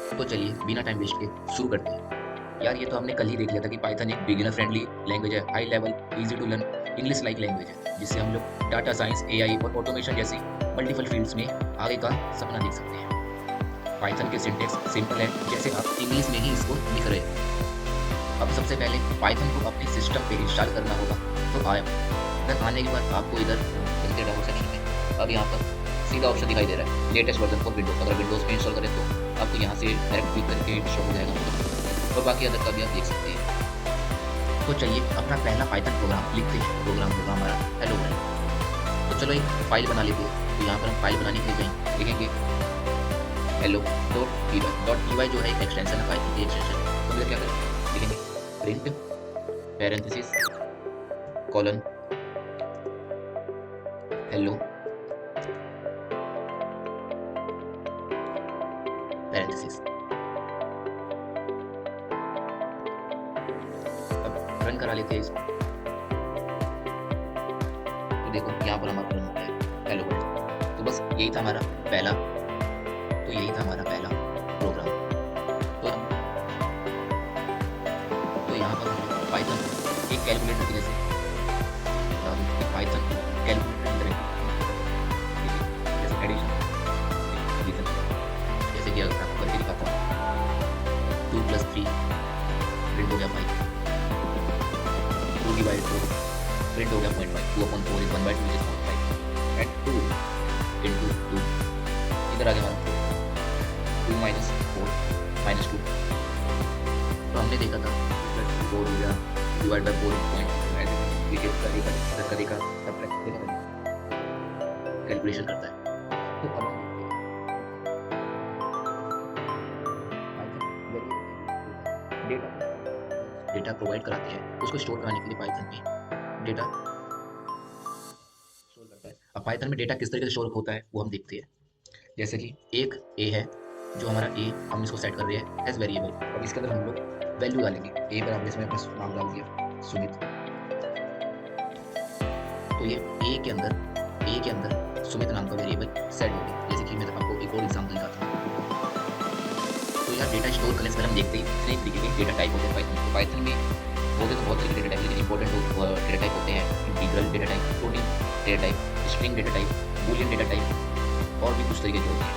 तो चलिए बिना टाइम वेस्ट के शुरू करते हैं। यार ये तो हमने कल ही देख लिया था कि पाइथन एक बिगिनर फ्रेंडली लैंग्वेज है, high level, easy to learn, English like language है, जिससे हम लोग डाटा साइंस, एआई और ऑटोमेशन जैसी मल्टीपल फील्ड्स में आगे का सपना देख सकते हैं। पाइथन के सिंटेक्स सिंपल है, जैसे आप इंग्लिश में ही इसको लिख रहे हैं। अब सबसे पहले पाइथन को अपने सिस्टम पे इंस्टॉल करना होगा। तो इधर आने के बाद आपको इधर चलते डाउन सेक्शन में अब यहाँ पर सीधा ऑप्शन दिखाई दे रहा है लेटेस्ट वर्जन फॉर विंडोज। अगर विंडोज में इंस्टॉल करें तो आपको यहाँ से डायरेक्ट क्लिक करके इंस्टॉल हो जाएगा और बाकी अदर का भी आप देख सकते हैं। तो चलिए अपना पहला पाइथन प्रोग्राम लिखते हैं। प्रोग्राम होगा हमारा हेलो वर्ल्ड। तो चलो एक फाइल बना लेते हैं। तो यहाँ पर हम फाइल बनाने के लिए जाएंगे, लिखेंगे हेलो डॉट पी वाई जो है एक एक्सटेंशन है पाइथन की एक्सटेंशन। तो फिर क्या करें, लिखेंगे print parenthesis colon hello parenthesis. अब रन करा लेते हैं इसको। तो देखो यहाँ पर हमारा रन हो गया है हेलो वर्ल्ड। तो बस यही था हमारा पहला प्रोग्राम। तो हम यहाँ पर हम लोग पाइथन एक कैलकुलेटर की जैसे पाइथन कैलकुलेटर की तरह जैसे एडिशन, जैसे कि अगर आपको करके दिखाता हूँ 2 + 3 प्रिंट हो गया 5, 2 / 4 प्रिंट हो गया 0.5, 2/4 is 1/2 which is 0.5 and 2 into 2 इधर आ गया हमारा 2 - 4 - 2। तो हमने देखा था 4 हो गया डिवाइड बाय 4 का कैलकुलेशन करता है। तो अब हम डेटा प्रोवाइड कराते हैं, उसको स्टोर कराने के लिए पाइथन में डेटा स्टोर करता है। अब पाइथन में डेटा किस तरीके से स्टोर होता है वो हम देखते हैं। जैसे कि एक ए है, जो हमारा ए हम इसको सेट कर रहे हैं एज वेरिएबल। अब इसके अंदर हम लोग वैल्यू डालेंगे। ए पर हमने इसमें अपना नाम डाल दिया सुमित। तो ये ए के अंदर सुमित नाम का वेरिएबल सेट हो गया। जैसे कि मैं आपको एक और एग्जांपल दिखाता हूँ। तो यार डेटा स्टोर करने से पहले हम देखते हैं कितने तरीके के डेटा टाइप होते हैं पाइथन। तो पाइथन में होते तो बहुत तरीके के डेटा टाइप, लेकिन इंपॉर्टेंट डेटा टाइप होते हैं integral data type, floating data type, string data type, Boolean data type और भी कुछ तरीके के होते हैं।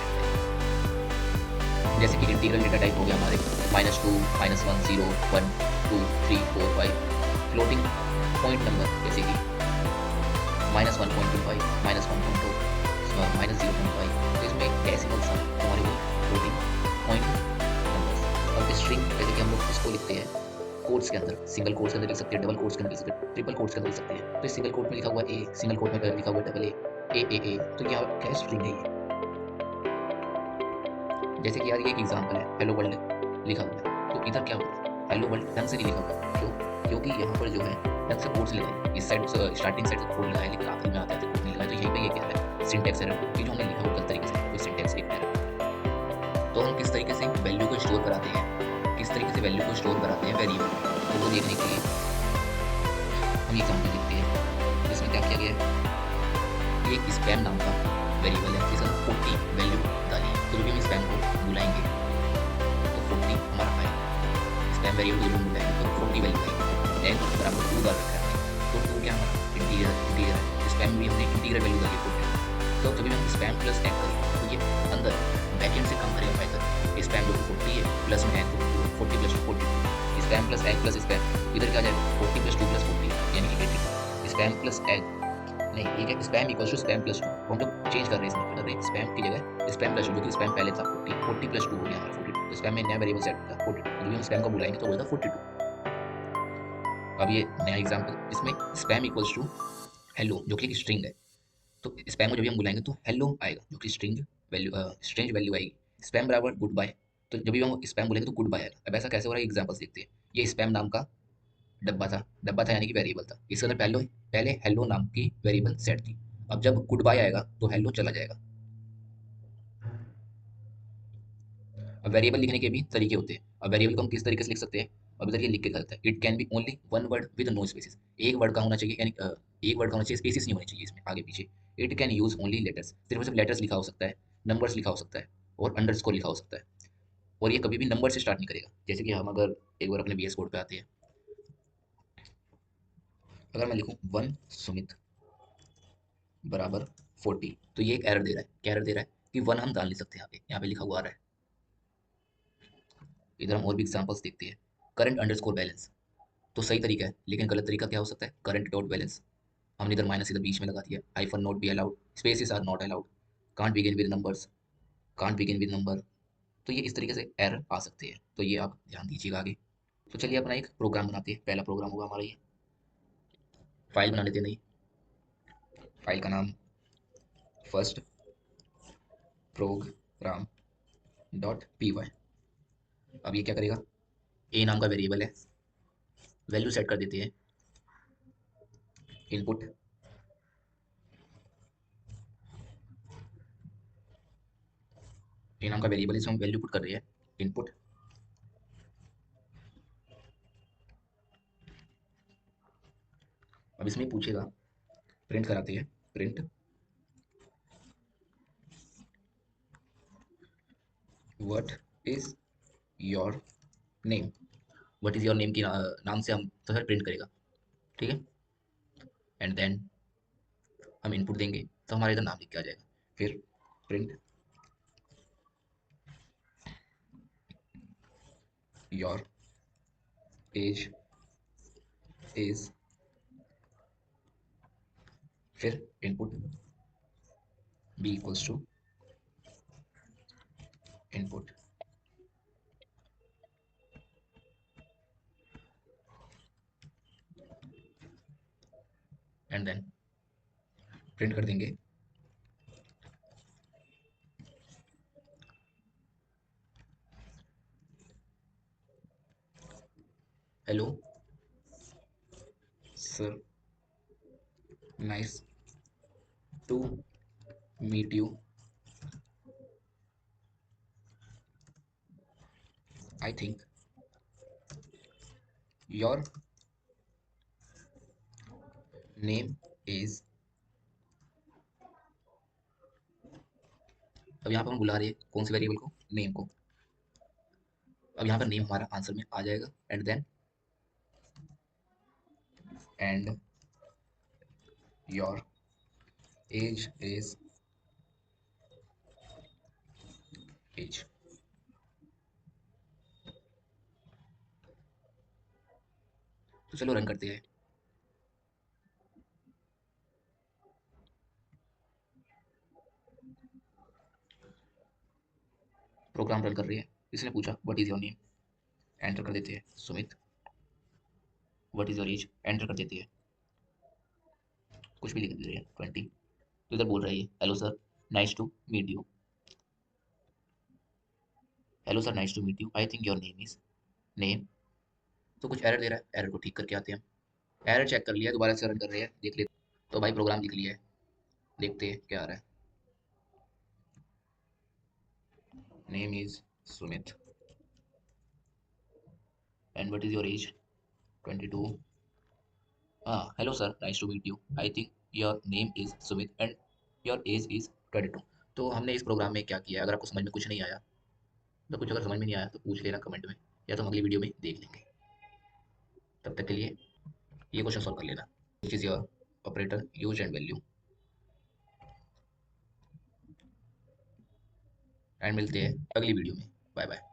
जैसे कि इंटीग्रल डेटा टाइप हो गया हमारे -2 -1 0 1 2 3 4 5। फ्लोटिंग पॉइंट नंबर जैसे कि -1.25 -1.2 -0.5। तो इसमें डेसिमल सम हमारे वो फ्लोटिंग पॉइंट नंबर्स। अब स्ट्रिंग जैसे कि हम लोग इसको लिखते हैं कोट्स के अंदर, सिंगल कोट्स के अंदर लिख सकते हैं, डबल कोट्स के अंदर लिख सकते हैं, ट्रिपल कोट्स के अंदर लिख सकते हैं। तो सिंगल कोट में लिखा हुआ ए, सिंगल कोट में लिखा हुआ डबल ए, तो यहाँ क्या स्ट्रिंग है ये। जैसे कि यार ये एक एग्जांपल है हेलो वर्ल्ड लिखा हुआ है। तो इधर क्या हुआ, हेलो वर्ल्ड ढंग से नहीं लिखा हुआ। क्यों? क्योंकि यहाँ पर जो है ढंग से कोड्स लिखा है, इस साइड स्टार्टिंग साइड से कोड लिखा है, लेकिन आखिर में आता है तो कोड नहीं लिखा है। तो यहीं पे ये क्या है, सिंटैक्स एरर कि जो हमने लिखा वो गलत तरीके से कोई सिंटैक्स एरर। तो हम किस तरीके से वैल्यू को स्टोर कराते हैं, वेरिएबल, तो वो देखने के लिए हम एग्जाम्पल देखते हैं। इसमें क्या किया गया है, ये स्पैम नाम का वेरिएबल है, जिसमें 40 वैल्यू डाली है। तो जब हम स्पैम को बुलाएंगे तो 40 हमारा आएगा। स्पैम वेरिएबल को जब बुलाएंगे तो 40 वैल्यू आएगी। एग बराबर 2 डाल रखा है, तो 2 क्या हमारा इंटीजर है। स्पैम में हमने इंटीजर वैल्यू डाली 40। तो जब भी हम स्पैम प्लस एग करें तो ये अंदर बैकएंड से काम करेगा पाइथन। स्पैम जो 40 है प्लस में egg 40 + 2 40, spam plus egg plus spam, इधर क्या आ जाएगा 40 + 2 + 40 यानी कि 80। स्पैम प्लस एग नहीं, ये क्या spam equals to spam plus 2। हम लोग चेंज कर रहे हैं, इसमें कर रहे हैं स्पैम की जगह स्पैम प्लस 2, जो कि स्पैम पहले था 40 + 2 हो गया हमारा 42। तो स्पैम में नया वेरिएबल सेट था 42, जब हम स्पैम को बुलाएंगे तो होगा 42। अब ये नया एग्जांपल, इसमें स्पैम इक्वल्स टू हेलो जो कि एक स्ट्रिंग है। तो स्पैम को जब भी हम बुलाएंगे तो हेलो आएगा, जो कि स्ट्रिंग वैल्यू आएगी। स्पैम बराबर गुड बाय, तो जब भी हम स्पैम बोलेंगे तो गुड बाय आएगा। अब ऐसा कैसे हो रहा है, एग्जांपल्स देखते हैं। ये स्पैम नाम का डब्बा था यानी कि वेरिएबल था। इसके अंदर पहले हेलो नाम की वेरिएबल सेट थी। अब जब गुड बाय आएगा तो हेलो चला जाएगा। अब वेरिएबल लिखने के भी तरीके होते हैं। अब वेरिएबल को हम किस तरीके से लिख सकते हैं, अब इधर ये लिख के करता है, it can be only one word with no spaces. एक वर्ड का होना चाहिए, यानी एक वर्ड का होना चाहिए, स्पेसिस नहीं होनी चाहिए इसमें आगे पीछे। It can use only letters, सिर्फ और सिर्फ लेटर्स लिखा हो सकता है, नंबर्स लिखा हो सकता है और अंडरस्कोर लिखा हो सकता है। और ये कभी भी नंबर से स्टार्ट नहीं करेगा। जैसे कि हम अगर एक बार अपने VS कोड पे आते हैं, अगर मैं लिखूँ 1 सुमित बराबर 40, तो ये एक एरर दे रहा है। क्या एरर दे रहा है कि 1 हम डाल नहीं सकते, यहाँ पे लिखा हुआ आ रहा है। इधर हम और भी एग्जांपल्स देखते हैं। करंट अंडरस्कोर बैलेंस, तो सही तरीका है, लेकिन गलत तरीका क्या हो सकता है? करंट डॉट बैलेंस, हमने इधर माइनस इधर बीच में लगा दिया। Hyphen not be allowed, spaces are not allowed, can't begin with numbers, can't begin with number. तो ये इस तरीके से एरर आ सकते हैं, तो ये आप ध्यान दीजिएगा आगे। तो चलिए अपना एक प्रोग्राम बनाते हैं। पहला प्रोग्राम होगा हमारा ये, फाइल बना लेते हैं। नई फाइल का नाम फर्स्ट प्रोग्राम डॉट py। अब ये क्या करेगा? ए नाम का वेरिएबल है, वैल्यू सेट कर देते हैं इनपुट। ए नाम का वेरिएबल, इसमें हम वैल्यू पुट कर रहे हैं इनपुट। अब इसमें पूछेगा, प्रिंट कराते हैं, print what is your name. What is your name की नाम से हम तो सर प्रिंट करेगा, ठीक है। एंड देन हम इनपुट देंगे तो हमारा इधर नाम लिख के आ जाएगा। फिर प्रिंट योर एज इज, फिर input b equals to input. And then print कर देंगे hello sir, nice to meet you, I think your name is. अब यहाँ पर हम बुला रहे हैं कौन से वेरिएबल को? नेम को। अब यहाँ पर नेम हमारा आंसर में आ जाएगा। And then and your age is age. तो चलो रन करते हैं। प्रोग्राम रन कर रही है। इसने पूछा what is your name, enter कर देते हैं Sumit. What is your as, enter कर देती है, कुछ भी लिख दे रहे हैं 20। तो इधर बोल रही है hello sir, nice to meet you, hello sir nice to meet you, I think your name is name. तो कुछ एरर दे रहा है, एरर को ठीक करके आते हैं हम। एरर चेक कर लिया, दोबारा से रन कर रहे हैं, देख लेते। तो भाई प्रोग्राम लिख लिया है, देखते हैं क्या आ रहा है। Name is Sumit and what is your age, 22। हाँ hello sir, nice to meet you, I think your name is Sumit and your age is 22। तो हमने इस प्रोग्राम में क्या किया है? अगर आपको समझ में कुछ नहीं आया, तो कुछ अगर समझ में नहीं आया तो पूछ लेना कमेंट में, या तो हम अगली वीडियो में देख लेंगे। तब तक के लिए ये क्वेश्चन सॉल्व कर लेना। Which is your operator use and value. And मिलते हैं अगली वीडियो में। Bye bye.